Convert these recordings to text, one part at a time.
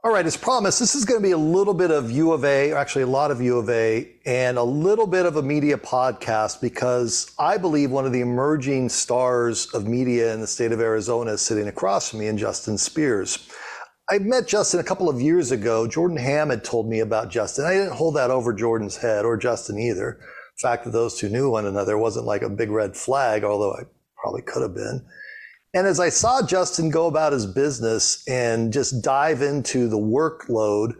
All right, as promised, this is going to be a little bit of U of A, actually a lot of U of A, and a little bit of a media podcast because I believe one of the emerging stars of media in the state of Arizona is sitting across from me, and Justin Spears. I met Justin a couple of years ago. Jordan Ham had told me about Justin. I didn't hold that over Jordan's head or Justin either. The fact that those two knew one another wasn't like a big red flag, although I probably could have been. And as I saw Justin go about his business and just dive into the workload,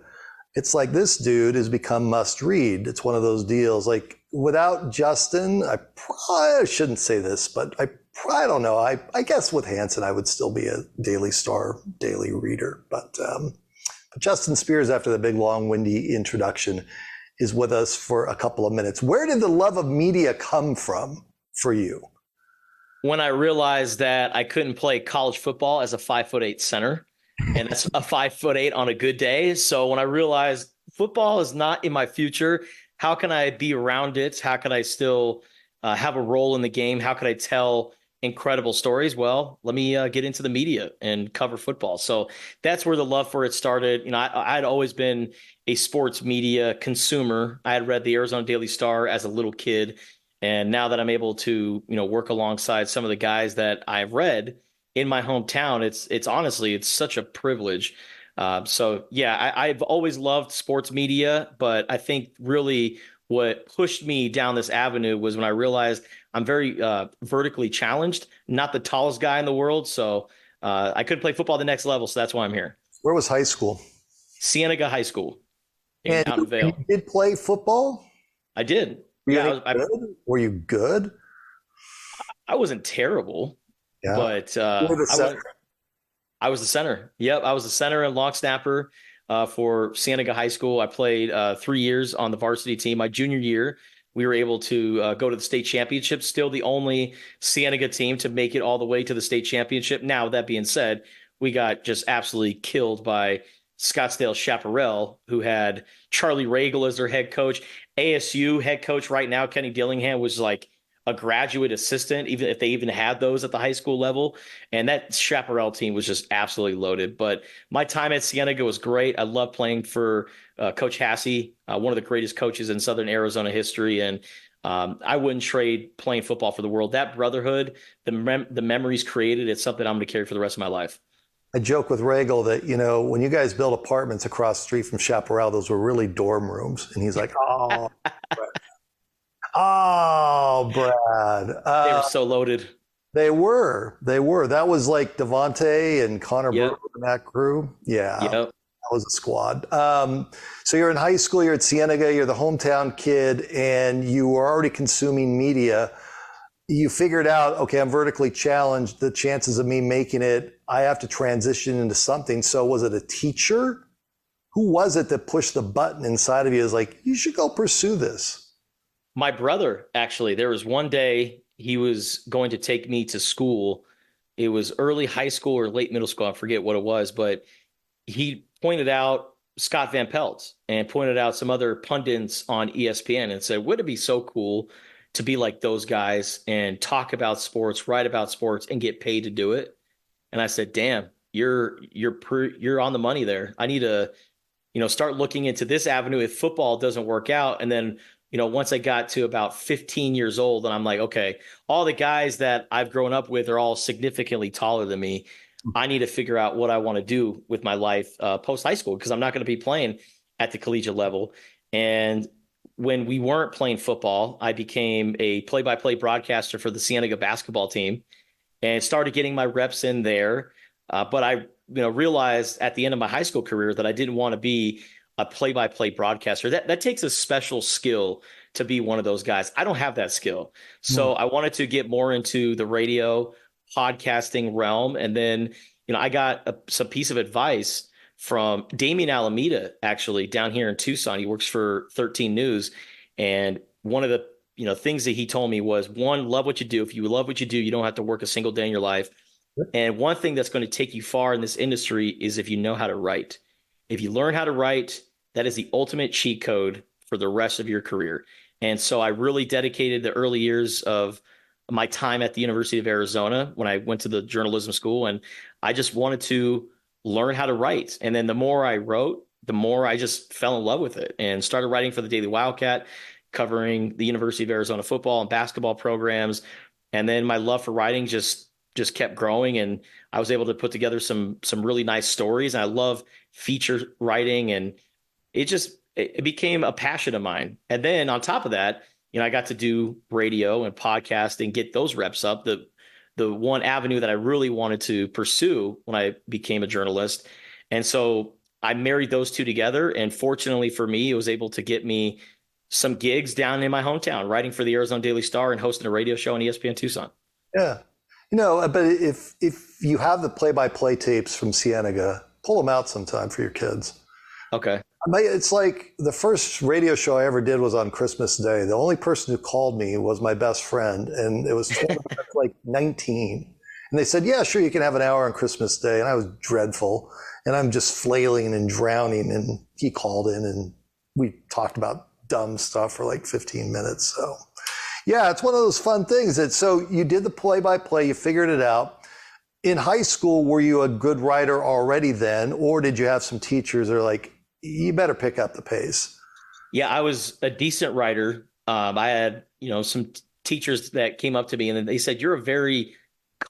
it's like this dude has become must read. It's one of those deals. Like without Justin, I probably shouldn't say this, but I don't know. I guess with Hanson, I would still be a Daily Star daily reader. But Justin Spears, after the big, long, windy introduction, is with us for a couple of minutes. Where did the love of media come from for you? When I realized that I couldn't play college football as a 5'8" center, and that's a 5'8" on a good day. So when I realized football is not in my future, how can I be around it? How can I still have a role in the game? How can I tell incredible stories? Well, let me get into the media and cover football. So that's where the love for it started. You know, I'd always been a sports media consumer. I had read the Arizona Daily Star as a little kid. And now that I'm able to, work alongside some of the guys that I've read in my hometown, it's honestly, it's such a privilege. So yeah, I've always loved sports media, but I think really what pushed me down this avenue was when I realized I'm very vertically challenged, not the tallest guy in the world. So I couldn't play football at the next level. So that's why I'm here. Where was high school? Cienega High School in And Mountain Vale. you did play football? I did. Were you good? I wasn't terrible, Yeah. but I was the center. Yep, I was the center and long snapper for Cienega High School. I played 3 years on the varsity team. My junior year, we were able to go to the state championship. Still the only Cienega team to make it all the way to the state championship. Now, that being said, we got just absolutely killed by Scottsdale Chaparral, who had Charlie Regal as their head coach. ASU head coach right now, Kenny Dillingham, was like a graduate assistant, even if they even had those at the high school level. And that Chaparral team was just absolutely loaded. But my time at Cienega was great. I love playing for Coach Hassey, one of the greatest coaches in Southern Arizona history. And I wouldn't trade playing football for the world. That brotherhood, the memories created, it's something I'm going to carry for the rest of my life. I joke with Regal that, when you guys built apartments across the street from Chaparral, those were really dorm rooms. And he's like, oh, Brad. Oh, Brad. They were so loaded. They were. That was like Devontae and Connor Burke and that crew. Yeah. Yep. That was a squad. So you're in high school, you're at Cienega, you're the hometown kid, and you were already consuming media. You figured out, okay, I'm vertically challenged. The chances of me making it, I have to transition into something. So was it a teacher? Who was it that pushed the button inside of you? Is like, you should go pursue this. My brother, actually. There was one day he was going to take me to school. It was early high school or late middle school. I forget what it was, but he pointed out Scott Van Pelt and pointed out some other pundits on ESPN and said, wouldn't it be so cool to be like those guys and talk about sports, write about sports, and get paid to do it? And I said, damn, you're on the money there. I need to, start looking into this avenue if football doesn't work out. And then, once I got to about 15 years old, and I'm like, okay, all the guys that I've grown up with are all significantly taller than me. I need to figure out what I want to do with my life post high school, because I'm not going to be playing at the collegiate level. And when we weren't playing football, I became a play-by-play broadcaster for the Cienega basketball team and started getting my reps in there. But I, realized at the end of my high school career that I didn't want to be a play-by-play broadcaster. That takes a special skill to be one of those guys. I don't have that skill. So I wanted to get more into the radio podcasting realm. And then, I got some piece of advice from Damian Alameda, actually, down here in Tucson. He works for 13 News. And one of the, things that he told me was, one, love what you do. If you love what you do, you don't have to work a single day in your life. And one thing that's going to take you far in this industry is if you know how to write. If you learn how to write, that is the ultimate cheat code for the rest of your career. And so I really dedicated the early years of my time at the University of Arizona when I went to the journalism school. And I just wanted to learn how to write. And then the more I wrote, the more I just fell in love with it and started writing for the Daily Wildcat, covering the University of Arizona football and basketball programs. And then my love for writing just kept growing, and I was able to put together some really nice stories. And I love feature writing, and it became a passion of mine. And then on top of that, I got to do radio and podcasting, get those reps up. The one avenue that I really wanted to pursue when I became a journalist. And so I married those two together. And fortunately for me, it was able to get me some gigs down in my hometown, writing for the Arizona Daily Star and hosting a radio show on ESPN Tucson. Yeah. But if you have the play-by-play tapes from Cienega, pull them out sometime for your kids. Okay. It's like the first radio show I ever did was on Christmas Day. The only person who called me was my best friend, and it was like 19. And they said, yeah, sure, you can have an hour on Christmas Day. And I was dreadful. And I'm just flailing and drowning. And he called in, and we talked about dumb stuff for like 15 minutes. So, yeah, it's one of those fun things. So you did the play-by-play, you figured it out. In high school, were you a good writer already then? Or did you have some teachers that are like, you better pick up the pace? Yeah, I was a decent writer. I had, some teachers that came up to me and they said, you're a very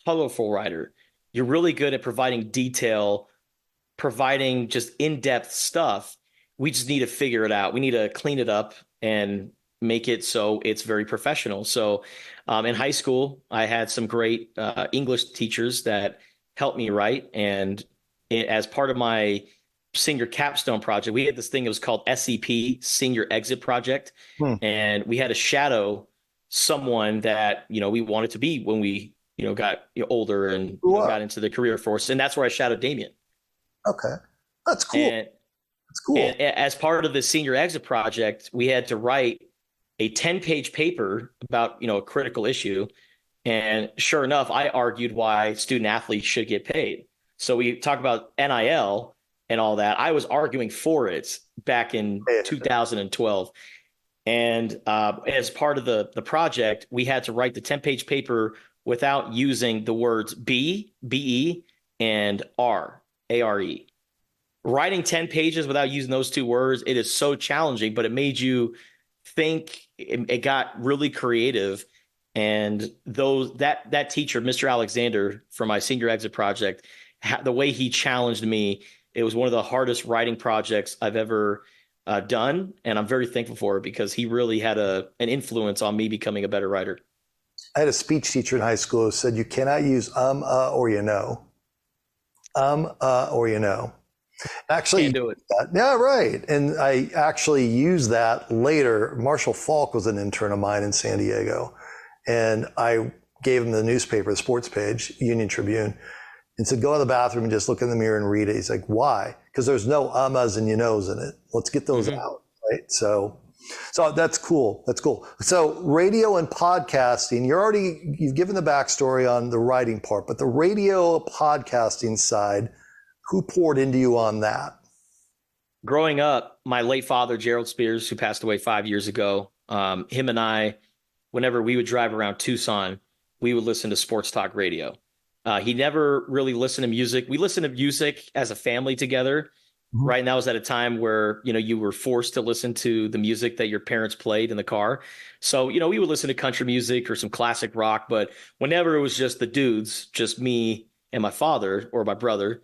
colorful writer. You're really good at providing detail, providing just in-depth stuff. We just need to figure it out. We need to clean it up and make it so it's very professional. So in high school, I had some great English teachers that helped me write. And as part of my senior capstone project, we had this thing, it was called SEP, Senior Exit Project. And we had to shadow someone that, we wanted to be when we, got older and got into the career force. And that's where I shadowed Damien. Okay. That's cool. That's cool. And as part of the Senior Exit Project, we had to write a 10-page paper about, a critical issue. And sure enough, I argued why student athletes should get paid. So we talk about NIL and all that. I was arguing for it back in 2012. And as part of the project, we had to write the 10-page paper without using the words BE, and ARE. Writing 10 pages without using those two words, it is so challenging, but it made you think. It got really creative. And that teacher, Mr. Alexander, from my Senior Exit Project, the way he challenged me, it was one of the hardest writing projects I've ever done. And I'm very thankful for it because he really had an influence on me becoming a better writer. I had a speech teacher in high school who said, you cannot use or you know. Or you know. Actually, can't do it. Yeah, right. And I actually used that later. Marshall Falk was an intern of mine in San Diego. And I gave him the newspaper, the sports page, Union Tribune, and said, go to the bathroom and just look in the mirror and read it. He's like, why? Because there's no uhs and you knows in it. Let's get those out, right? So that's cool. That's cool. So radio and podcasting, you've given the backstory on the writing part, but the radio podcasting side, who poured into you on that? Growing up, my late father, Gerald Spears, who passed away 5 years ago, him and I, whenever we would drive around Tucson, we would listen to sports talk radio. He never really listened to music. We listened to music as a family together, right? And that was at a time where, you were forced to listen to the music that your parents played in the car. So, we would listen to country music or some classic rock, but whenever it was just the dudes, just me and my father or my brother,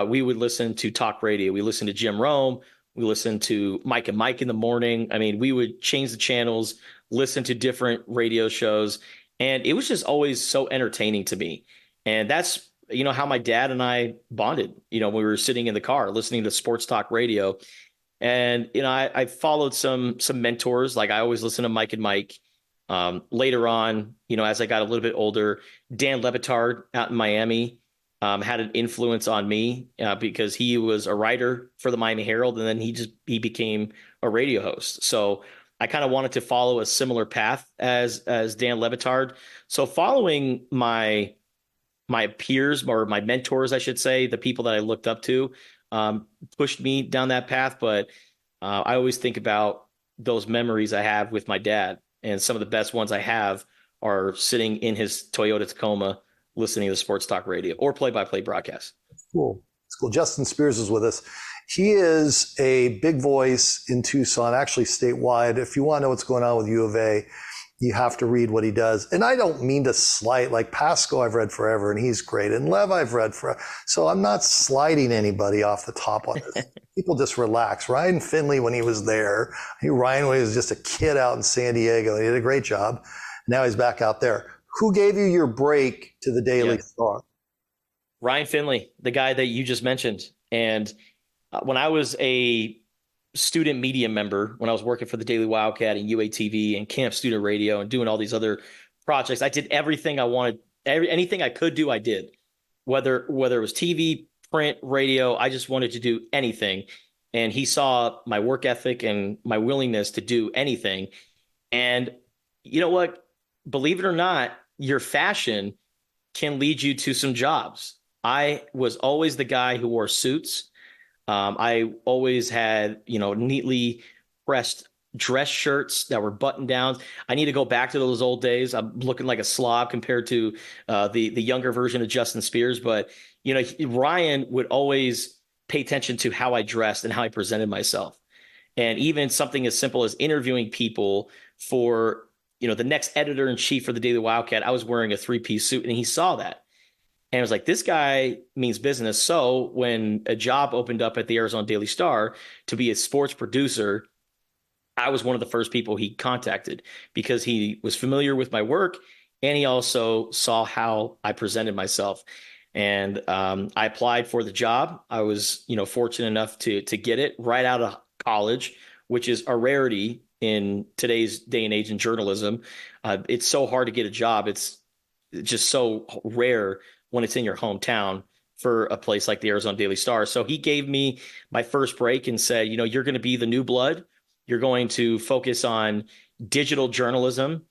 we would listen to talk radio. We listened to Jim Rome. We listened to Mike and Mike in the morning. I mean, we would change the channels, listen to different radio shows. And it was just always so entertaining to me. And that's, how my dad and I bonded, when we were sitting in the car listening to sports talk radio. And, I followed some mentors. Like I always listened to Mike and Mike. Later on, as I got a little bit older, Dan Le Batard out in Miami had an influence on me because he was a writer for the Miami Herald, and then he became a radio host. So I kind of wanted to follow a similar path as Dan Le Batard. So following my peers, or my mentors, I should say, the people that I looked up to, pushed me down that path. But I always think about those memories I have with my dad, and some of the best ones I have are sitting in his Toyota Tacoma listening to sports talk radio or play-by-play broadcast. Cool. School. Justin Spears is with us. He is a big voice in Tucson, actually statewide. If you want to know what's going on with U of A, you have to read what he does. And I don't mean to slight, like Pasco I've read forever and he's great. And Lev I've read forever. So I'm not slighting anybody off the top on this. People just relax. Ryan Finley, when he was there, Ryan when he was just a kid out in San Diego, he did a great job. Now he's back out there. Who gave you your break to the Daily Star? Ryan Finley, the guy that you just mentioned. And when I was a student media member, when I was working for the Daily Wildcat and UATV and Camp Student Radio and doing all these other projects, I did everything I wanted. Anything I could do, I did. Whether it was TV, print, radio, I just wanted to do anything. And he saw my work ethic and my willingness to do anything. And you know what? Believe it or not, your fashion can lead you to some jobs. I was always the guy who wore suits. I always had, neatly pressed dress shirts that were button downs. I need to go back to those old days. I'm looking like a slob compared to the younger version of Justin Spears. But, Ryan would always pay attention to how I dressed and how I presented myself. And even something as simple as interviewing people for, the next editor in chief for the Daily Wildcat, I was wearing a 3-piece suit and he saw that. And I was like, this guy means business. So when a job opened up at the Arizona Daily Star to be a sports producer, I was one of the first people he contacted because he was familiar with my work and he also saw how I presented myself. And I applied for the job. I was, fortunate enough to get it right out of college, which is a rarity in today's day and age in journalism. It's so hard to get a job. It's just so rare when it's in your hometown for a place like the Arizona Daily Star. So he gave me my first break and said, you're going to be the new blood. You're going to focus on digital journalism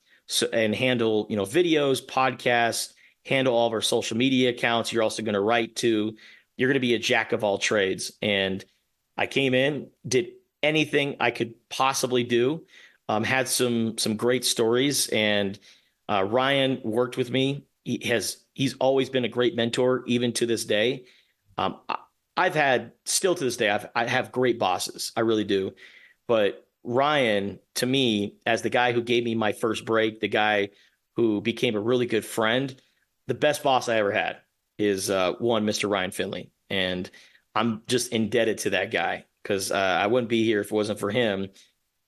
and handle, videos, podcasts, handle all of our social media accounts. You're also going to you're going to be a jack of all trades. And I came in, did anything I could possibly do, had some great stories. And Ryan worked with me. He's always been a great mentor, even to this day. Still to this day, I have great bosses. I really do. But Ryan, to me, as the guy who gave me my first break, the guy who became a really good friend, the best boss I ever had is Mr. Ryan Finley. And I'm just indebted to that guy because I wouldn't be here if it wasn't for him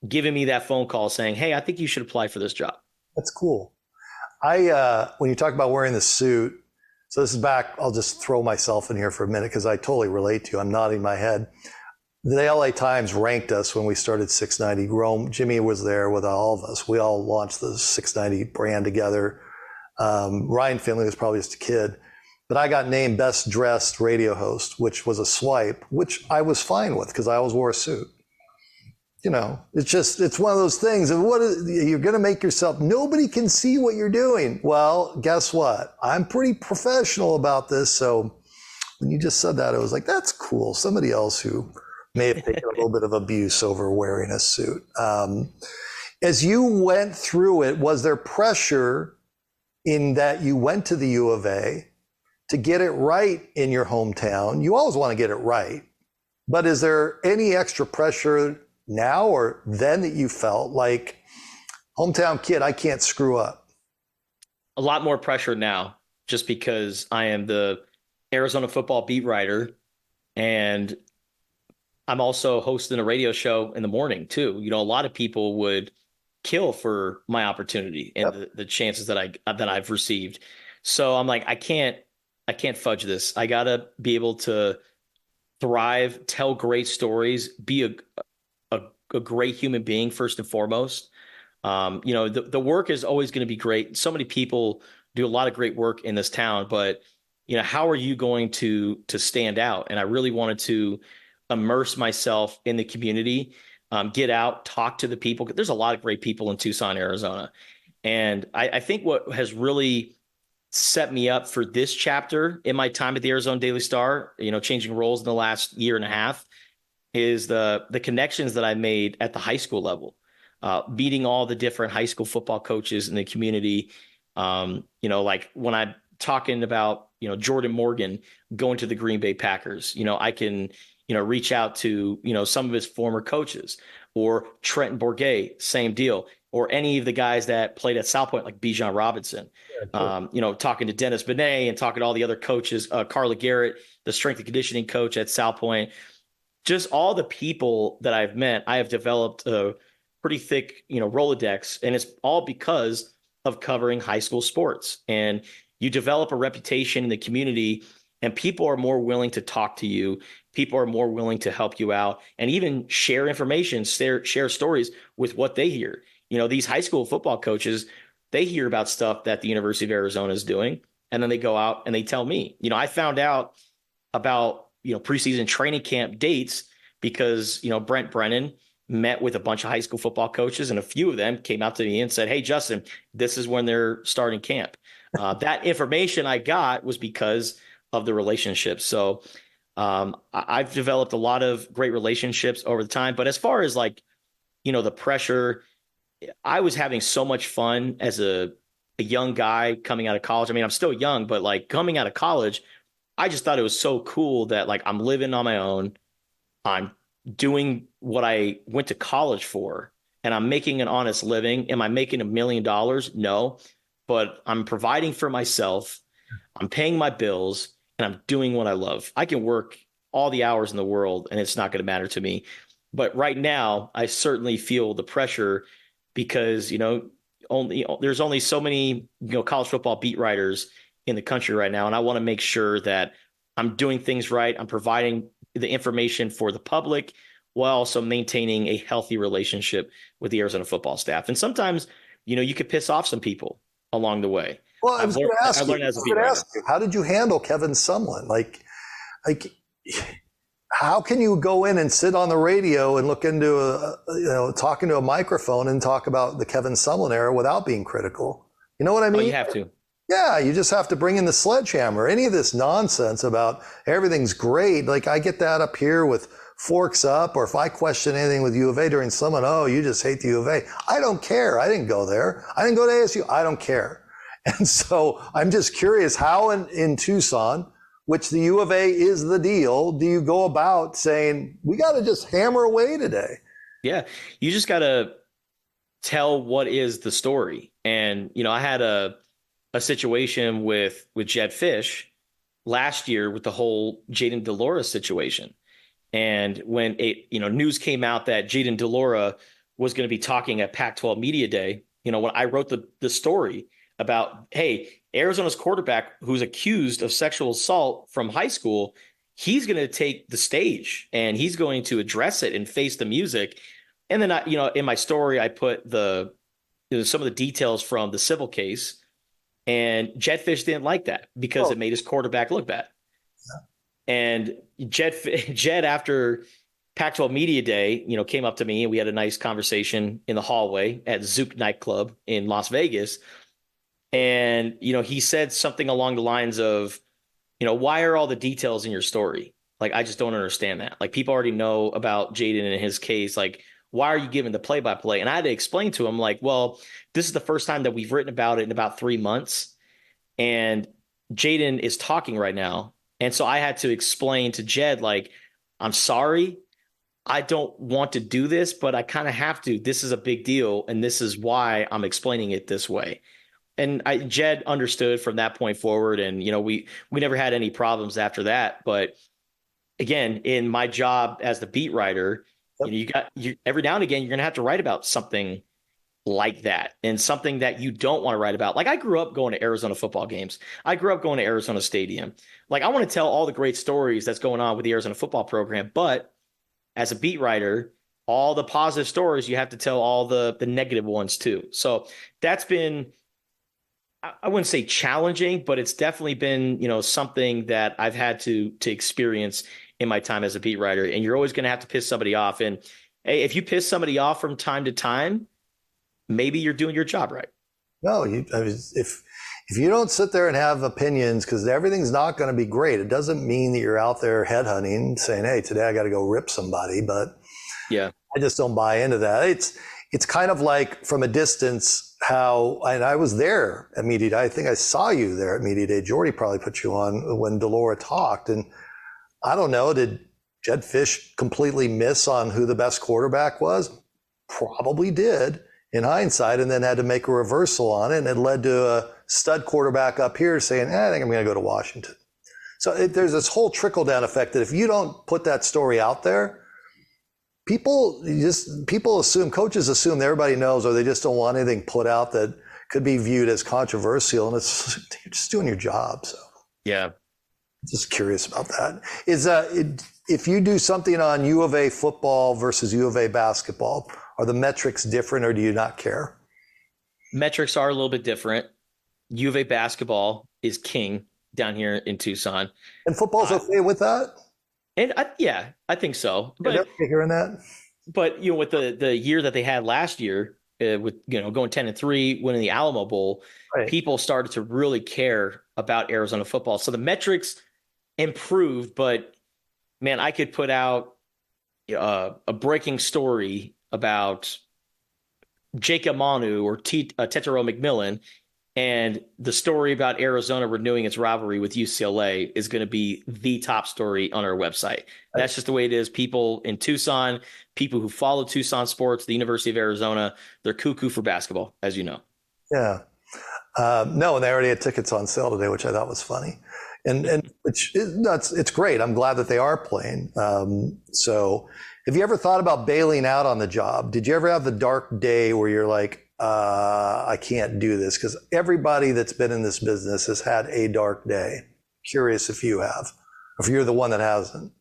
giving me that phone call saying, hey, I think you should apply for this job. That's cool. When you talk about wearing the suit, so this is back, I'll just throw myself in here for a minute because I totally relate to you. I'm nodding my head. The LA Times ranked us when we started 690. Rome, Jimmy was there with all of us. We all launched the 690 brand together. Ryan Finley was probably just a kid, but I got named best dressed radio host, which was a swipe, which I was fine with because I always wore a suit. It's one of those things. And you're going to make yourself, nobody can see what you're doing. Well, guess what? I'm pretty professional about this. So when you just said that, I was like, that's cool. Somebody else who may have taken a little bit of abuse over wearing a suit. As you went through it, was there pressure in that you went to the U of A to get it right in your hometown? You always want to get it right. But is there any extra pressure now or then that you felt like, hometown kid, I can't screw up? A lot more pressure now just because I am the Arizona football beat writer and I'm also hosting a radio show in the morning too. A lot of people would kill for my opportunity and the chances that I've received. So I'm like, I can't fudge this. I gotta be able to thrive, tell great stories, be a great human being first and foremost. The work is always going to be great. So many people do a lot of great work in this town, but how are you going to stand out? And I really wanted to immerse myself in the community, get out, talk to the people. There's a lot of great people in Tucson, Arizona. And I think what has really set me up for this chapter in my time at the Arizona Daily Star, changing roles in the last year and a half, is the connections that I made at the high school level, meeting all the different high school football coaches in the community. Like when I'm talking about Jordan Morgan going to the Green Bay Packers. I can, reach out to, some of his former coaches, or Trenton Bourguet, same deal, or any of the guys that played at South Point, like Bijan Robinson. Yeah, Talking to Dennis Benet and talking to all the other coaches, Carla Garrett, the strength and conditioning coach at South Point. Just all the people that I've met, I have developed a pretty thick, Rolodex, and it's all because of covering high school sports. And you develop a reputation in the community, and people are more willing to talk to you. People are more willing to help you out and even share information, share stories with what they hear. These high school football coaches, they hear about stuff that the University of Arizona is doing, and then they go out and they tell me. I found out about, preseason training camp dates because, Brent Brennan met with a bunch of high school football coaches, and a few of them came out to me and said, "Hey, Justin, this is when they're starting camp." That information I got was because of the relationships. So I've developed a lot of great relationships over the time. But as far as the pressure, I was having so much fun as a young guy coming out of college. I mean, I'm still young, but coming out of college, I just thought it was so cool that I'm living on my own. I'm doing what I went to college for, and I'm making an honest living. Am I making $1 million? No, but I'm providing for myself. I'm paying my bills, and I'm doing what I love. I can work all the hours in the world, and it's not going to matter to me. But right now, I certainly feel the pressure because, there's only so many, college football beat writers in the country right now. And I want to make sure that I'm doing things right. I'm providing the information for the public while also maintaining a healthy relationship with the Arizona football staff. And sometimes, you could piss off some people along the way. Well, I was going to ask you, how did you handle Kevin Sumlin? Like, how can you go in and sit on the radio and look into talking to a microphone and talk about the Kevin Sumlin era without being critical? You know what I mean? Oh, you have to. Yeah, you just have to bring in the sledgehammer. Any of this nonsense about everything's great, I get that up here with Forks Up, or if I question anything with U of A during Sumlin, oh, you just hate the U of A. I don't care. I didn't go there. I didn't go to ASU. I don't care. And so I'm just curious how in Tucson, which the U of A is the deal, do you go about saying, we got to just hammer away today? Yeah, you just got to tell what is the story. And, I had a situation with Jedd Fisch last year with the whole Jayden de Laura situation. And when news came out that Jayden de Laura was going to be talking at Pac-12 Media Day, when I wrote the story about, hey, Arizona's quarterback who's accused of sexual assault from high school, he's going to take the stage and he's going to address it and face the music. And then in my story, I put some of the details from the civil case. And Jedd Fisch didn't like that because it made his quarterback look bad. Yeah. And Jedd, after Pac-12 Media Day, came up to me and we had a nice conversation in the hallway at Zouk nightclub in Las Vegas. And, he said something along the lines of, why are all the details in your story? I just don't understand that. People already know about Jayden and his case. Why are you giving the play-by-play? And I had to explain to him, well, this is the first time that we've written about it in about 3 months. And Jayden is talking right now. And so I had to explain to Jedd, I'm sorry, I don't want to do this, but I kind of have to. This is a big deal. And this is why I'm explaining it this way. And Jedd understood from that point forward. And, we never had any problems after that. But again, in my job as the beat writer, you every now and again, you're going to have to write about something like that and something that you don't want to write about. I grew up going to Arizona football games. I grew up going to Arizona Stadium. I want to tell all the great stories that's going on with the Arizona football program. But as a beat writer, all the positive stories, you have to tell all the negative ones too. So that's been, I wouldn't say challenging, but it's definitely been, something that I've had to experience in my time as a beat writer. And you're always going to have to piss somebody off. And hey, if you piss somebody off from time to time, maybe you're doing your job right. No, if you don't sit there and have opinions, because everything's not going to be great, it doesn't mean that you're out there headhunting, saying, hey, today I got to go rip somebody. But yeah, I just don't buy into that. It's kind of like from a distance, how, and I was there at Media Day. I think I saw you there at Media Day. Jordy probably put you on when Delora talked. And I don't know, did Jedd Fisch completely miss on who the best quarterback was? Probably did in hindsight, and then had to make a reversal on it. And it led to a stud quarterback up here saying, I think I'm going to go to Washington. So there's this whole trickle down effect that if you don't put that story out there, people assume, coaches assume that everybody knows, or they just don't want anything put out that could be viewed as controversial. And it's, you're just doing your job. So yeah, just curious about that. If you do something on U of A football versus U of A basketball, are the metrics different, or do you not care? Metrics are a little bit different. U of A basketball is king down here in Tucson. And football's okay with that? And I think so. But hearing that. But with the year that they had last year, with going 10-3, winning the Alamo Bowl, right, people started to really care about Arizona football. So the metrics improved, but man, I could put out a breaking story about Jacob Manu or Tetairoa McMillan, and the story about Arizona renewing its rivalry with UCLA is going to be the top story on our website. That's just the way it is. People in Tucson, people who follow Tucson sports, the University of Arizona, they're cuckoo for basketball, as you know. Yeah. No, and they already had tickets on sale today, which I thought was funny. And it's great. I'm glad that they are playing. So have you ever thought about bailing out on the job? Did you ever have the dark day where you're like, I can't do this? Because everybody that's been in this business has had a dark day. Curious if you have, if you're the one that hasn't.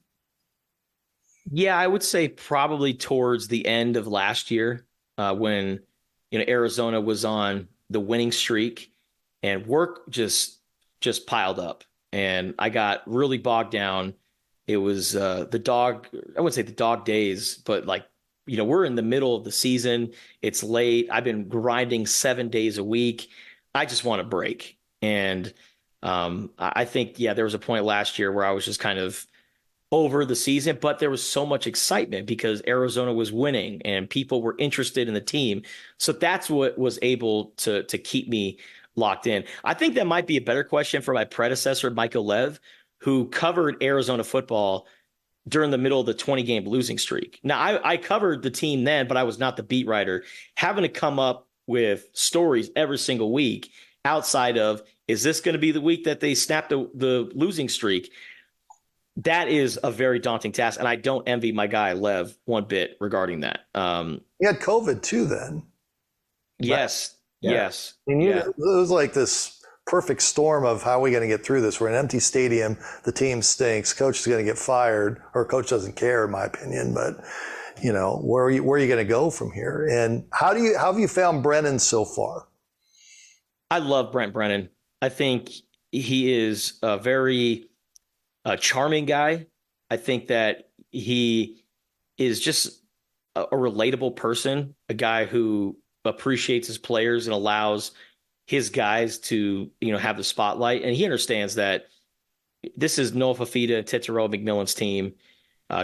Yeah, I would say probably towards the end of last year, when Arizona was on the winning streak and work just piled up, and I got really bogged down. It was I wouldn't say the dog days, but we're in the middle of the season. It's late. I've been grinding 7 days a week. I just want a break. And I think, there was a point last year where I was just kind of over the season, but there was so much excitement because Arizona was winning and people were interested in the team. So that's what was able to keep me locked in. I think that might be a better question for my predecessor, Michael Lev, who covered Arizona football during the middle of the 20-game losing streak. Now, I covered the team then, but I was not the beat writer. Having to come up with stories every single week outside of, is this going to be the week that they snap the losing streak? That is a very daunting task, and I don't envy my guy, Lev, one bit regarding that. He had COVID too then. Yes, yeah. Yes. I mean, it was like this perfect storm of how are we going to get through this? We're in an empty stadium. The team stinks. Coach is going to get fired, or coach doesn't care, in my opinion. But where are you going to go from here? And how have you found Brennan so far? I love Brent Brennan. I think he is a very charming guy. I think that he is just a relatable person, a guy who appreciates his players and allows his guys to, have the spotlight. And he understands that this is Noah Fifita, Tetairoa McMillan's team,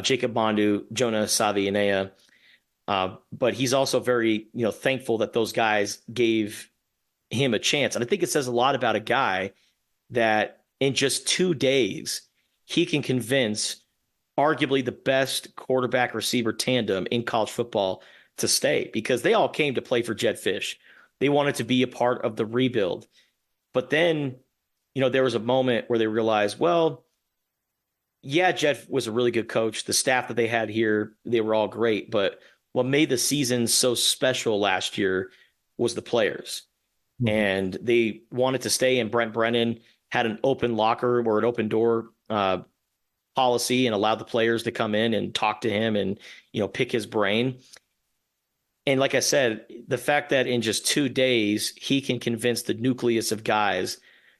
Jacob Manu, Jonah Savianea. But he's also very, thankful that those guys gave him a chance. And I think it says a lot about a guy that in just 2 days, he can convince arguably the best quarterback receiver tandem in college football to stay, because they all came to play for Jedd Fisch. They wanted to be a part of the rebuild. But then, there was a moment where they realized, well, yeah, Jedd was a really good coach. The staff that they had here, they were all great. But what made the season so special last year was the players. Mm-hmm. And they wanted to stay, and Brent Brennan had an open locker or an open door policy and allowed the players to come in and talk to him and, pick his brain. And like I said, the fact that in just 2 days, he can convince the nucleus of guys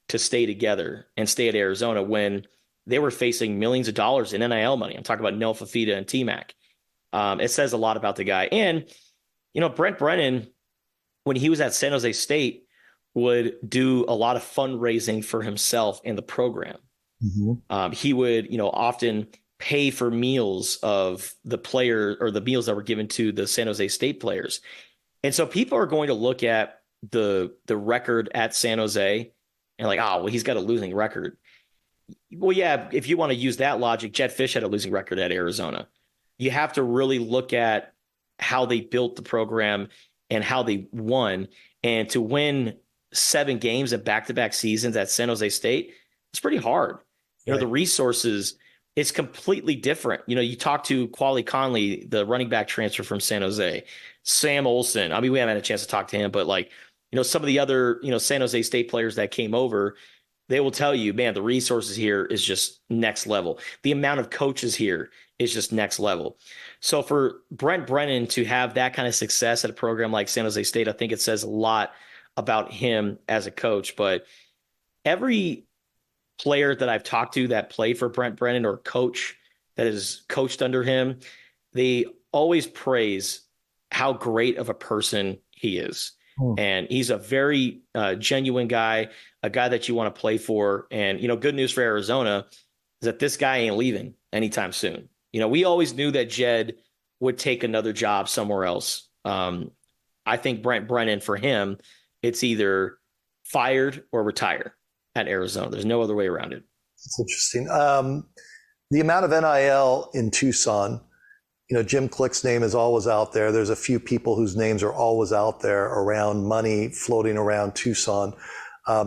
to stay together and stay at Arizona when they were facing millions of dollars in NIL money. I'm talking about Noah Fifita and T-Mac. It says a lot about the guy. And, Brent Brennan, when he was at San Jose State, would do a lot of fundraising for himself and the program. Mm-hmm. He would, often pay for meals of the player or the meals that were given to the San Jose State players. And so people are going to look at the record at San Jose and like, oh, well, he's got a losing record. Well, yeah, if you want to use that logic, Jedd Fisch had a losing record at Arizona. You have to really look at how they built the program and how they won. And to win 7 games in back-to-back seasons at San Jose State, it's pretty hard. You know, the resources, it's completely different. You know, you talk to Quali Conley, the running back transfer from San Jose, Sam Olson. I mean, we haven't had a chance to talk to him, but like, you know, some of the other, you know, San Jose State players that came over, they will tell you, man, the resources here is just next level. The amount of coaches here is just next level. So for Brent Brennan to have that kind of success at a program like San Jose State, I think it says a lot about him as a coach. But every player that I've talked to that played for Brent Brennan or coach that is coached under him, they always praise how great of a person he is. And he's a very genuine guy, a guy that you want to play for. And, you know, good news for Arizona is that this guy ain't leaving anytime soon. You know, we always knew that Jed would take another job somewhere else. I think Brent Brennan, for him, it's either fired or retire at Arizona. There's no other way around it. It's interesting. The amount of NIL in Tucson, you know, Jim Click's name is always out there. There's a few people whose names are always out there around money floating around Tucson.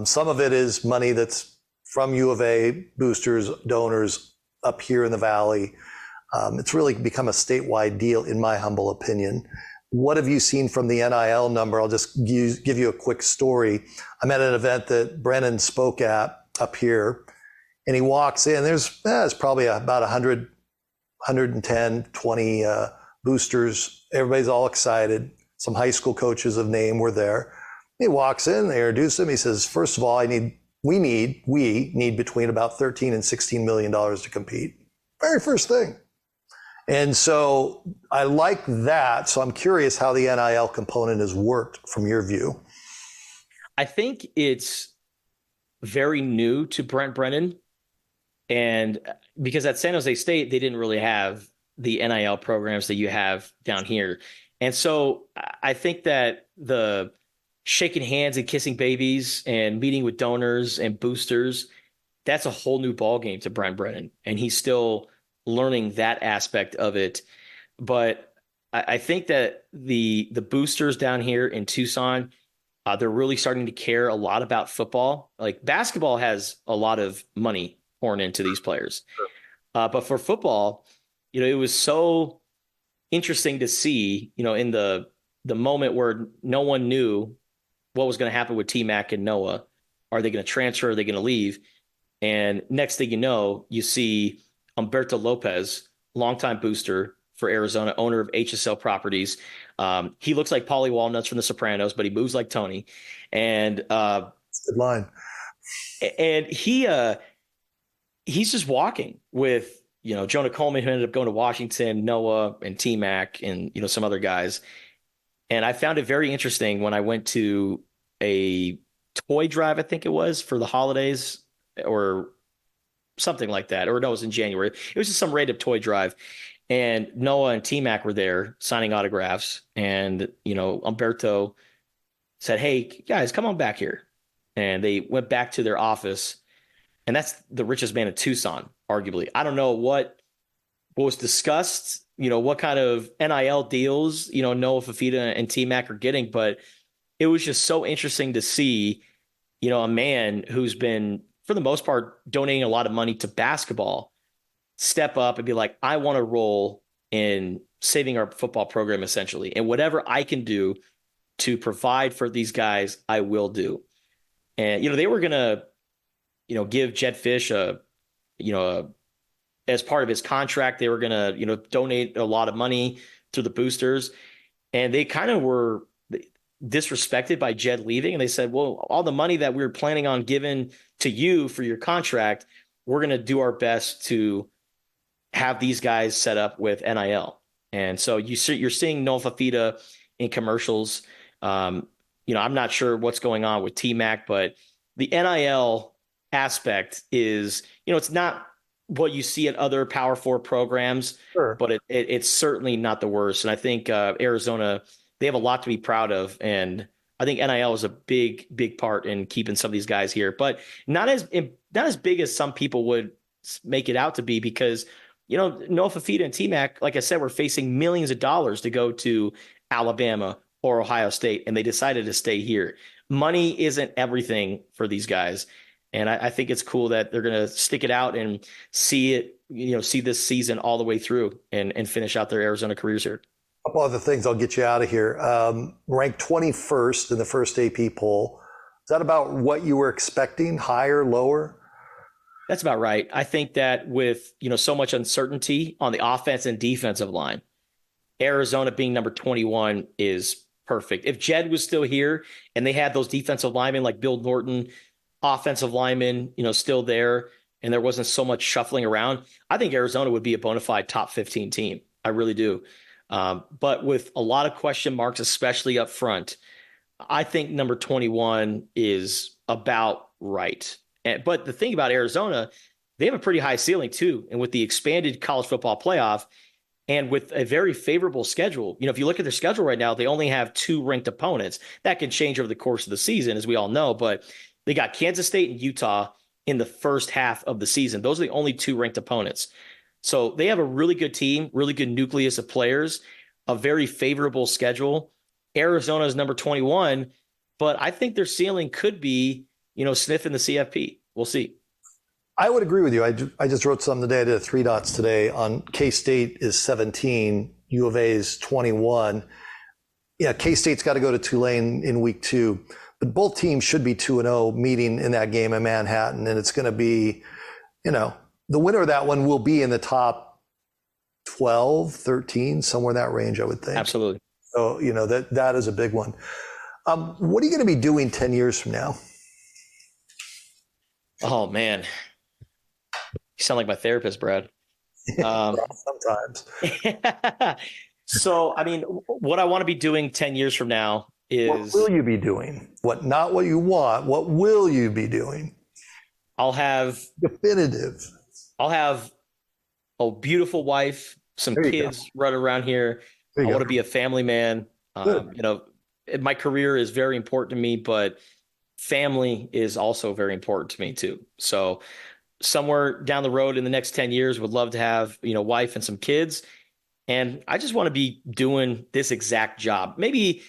Some of it is money that's from U of A, boosters, donors up here in the Valley. It's really become a statewide deal, in my humble opinion. What have you seen from the NIL number? I'll just give you a quick story. I'm at an event that Brennan spoke at up here, and he walks in. There's probably about 100, 110, 20 boosters. Everybody's all excited. Some high school coaches of name were there. He walks in, they introduce him. He says, first of all, we need between about $13 and $16 million to compete. Very first thing. And so I like that. So I'm curious how the NIL component has worked from your view. I think it's very new to Brent Brennan. And because at San Jose State, they didn't really have the NIL programs that you have down here. And so I think that the shaking hands and kissing babies and meeting with donors and boosters, that's a whole new ballgame to Brent Brennan. And he's still learning that aspect of it. But I think that the boosters down here in Tucson, they're really starting to care a lot about football. Like basketball has a lot of money pouring into these players. But for football, you know, it was so interesting to see, you know, in the moment where no one knew what was going to happen with T-Mac and Noah. Are they going to transfer? Are they going to leave? And next thing you know, you see Humberto Lopez, longtime booster for Arizona, owner of HSL Properties. He looks like Paulie Walnuts from The Sopranos, but he moves like Tony. And good line. And he's just walking with, you know, Jonah Coleman, who ended up going to Washington, Noah and T-Mac and, you know, some other guys. And I found it very interesting when I went to a toy drive, I think it was, for the holidays or something like that. Or no, it was in January. It was just some random toy drive. And Noah and T-Mac were there signing autographs. And, you know, Humberto said, hey, guys, come on back here. And they went back to their office. And that's the richest man in Tucson, arguably. I don't know what was discussed, you know, what kind of NIL deals, you know, Noah Fifita and T-Mac are getting, but it was just so interesting to see, you know, a man who's been, for the most part, donating a lot of money to basketball step up and be like, I want to roll in saving our football program, essentially. And whatever I can do to provide for these guys, I will do. And, you know, they were going to, you know, give Jedd Fisch as part of his contract, they were going to, you know, donate a lot of money to the boosters. And they kind of were disrespected by Jed leaving. And they said, well, all the money that we were planning on giving to you for your contract, we're going to do our best to have these guys set up with NIL. And so you're seeing Noah Fifita in commercials. You know, I'm not sure what's going on with T-Mac, but the NIL aspect is, you know, it's not what you see at other Power Four programs, sure, but it's certainly not the worst. And I think Arizona, they have a lot to be proud of. And I think NIL is a big part in keeping some of these guys here, but not as big as some people would make it out to be, because Noah Fafita and T-Mac, like I said, were facing millions of dollars to go to Alabama or Ohio State, and they decided to stay here. Money isn't everything for these guys. And I think it's cool that they're going to stick it out and see this season all the way through and finish out their Arizona careers here. A couple other things, I'll get you out of here. Ranked 21st in the first AP poll. Is that about what you were expecting? Higher, lower? That's about right. I think that with, so much uncertainty on the offense and defensive line, Arizona being number 21 is perfect. If Jed was still here and they had those defensive linemen like Bill Norton, offensive linemen, still there, and there wasn't so much shuffling around, I think Arizona would be a bona fide top 15 team. I really do. But with a lot of question marks, especially up front, I think number 21 is about right. But the thing about Arizona, they have a pretty high ceiling too. And with the expanded college football playoff and with a very favorable schedule, if you look at their schedule right now, they only have 2 ranked opponents. That can change over the course of the season, as we all know, but they got Kansas State and Utah in the first half of the season. Those are the only 2 ranked opponents. So they have a really good team, really good nucleus of players, a very favorable schedule. Arizona is number 21, but I think their ceiling could be, sniffing the CFP. We'll see. I would agree with you. I just wrote something today. I did a 3 dots today on K-State is 17, U of A is 21. Yeah, K-State's got to go to Tulane in week 2, but both teams should be 2-0 meeting in that game in Manhattan. And it's going to be, the winner of that one will be in the top 12, 13, somewhere in that range, I would think. Absolutely. So, that is a big one. What are you going to be doing 10 years from now? Oh, man. You sound like my therapist, Brad. Sometimes. So, what I want to be doing 10 years from now is... What will you be doing? Not what you want. What will you be doing? I'll have... Definitive. I'll have a beautiful wife, some kids running around here. I want to be a family man. My career is very important to me, but family is also very important to me too. So somewhere down the road in the next 10 years, would love to have, wife and some kids. And I just want to be doing this exact job, maybe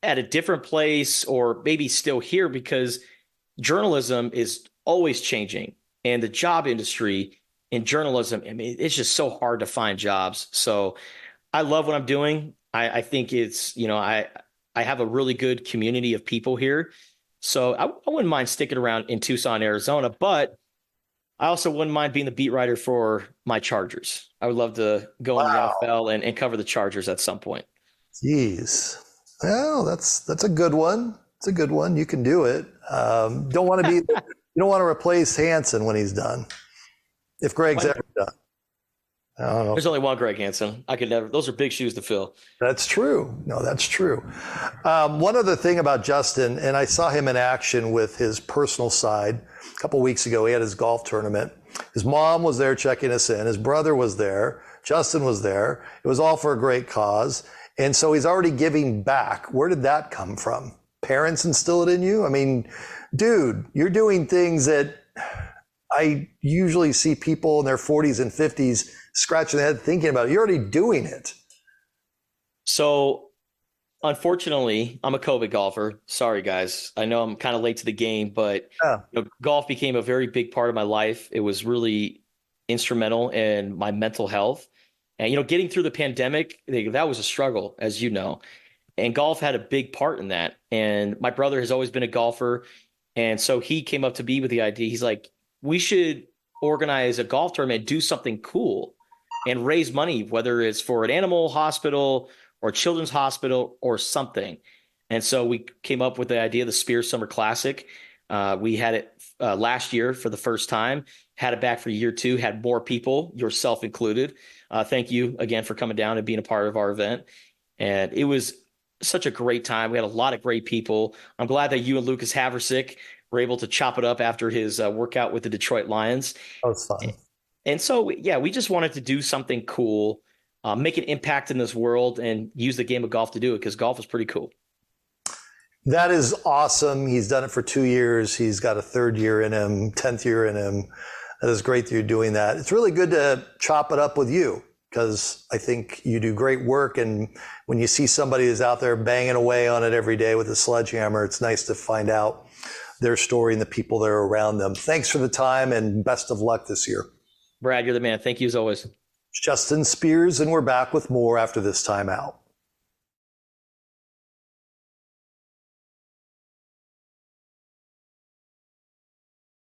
at a different place or maybe still here, because journalism is always changing, and the job industry in journalism, it's just so hard to find jobs. So I love what I'm doing. I think it's, I have a really good community of people here. So I wouldn't mind sticking around in Tucson, Arizona, but I also wouldn't mind being the beat writer for my Chargers. I would love to go in the NFL and cover the Chargers at some point. Jeez. Well, that's a good one. It's a good one. You can do it. You don't want to replace Hansen when he's done. If Greg's ever done. I don't know. There's only one Greg Hansen. Those are big shoes to fill. That's true. No, that's true. One other thing about Justin, and I saw him in action with his personal side a couple of weeks ago. He had his golf tournament. His mom was there checking us in. His brother was there. Justin was there. It was all for a great cause. And so he's already giving back. Where did that come from? Parents instill it in you? Dude, you're doing things that I usually see people in their 40s and 50s scratching their head thinking about it. You're already doing it. So unfortunately, I'm a COVID golfer. Sorry, guys. I know I'm kind of late to the game, but golf became a very big part of my life. It was really instrumental in my mental health. And, getting through the pandemic, that was a struggle, as you know. And golf had a big part in that. And my brother has always been a golfer. And so he came up to me with the idea. He's like, we should organize a golf tournament, do something cool and raise money, whether it's for an animal hospital or children's hospital or something. And so we came up with the idea of the Spears Summer Classic. We had it last year for the first time, had it back for year 2, had more people, yourself included. Thank you again for coming down and being a part of our event. And it was such a great time. We had a lot of great people. I'm glad that you and Lucas Haversick were able to chop it up after his workout with the Detroit Lions. That was fun. And so, we just wanted to do something cool, make an impact in this world, and use the game of golf to do it, because golf is pretty cool. That is awesome. He's done it for 2 years. He's got a 3rd year in him, 10th year in him. That is great that you're doing that. It's really good to chop it up with you because I think you do great work. And when you see somebody who's out there banging away on it every day with a sledgehammer, it's nice to find out their story and the people that are around them. Thanks for the time and best of luck this year. Brad, you're the man. Thank you as always. Justin Spears, and we're back with more after this time out.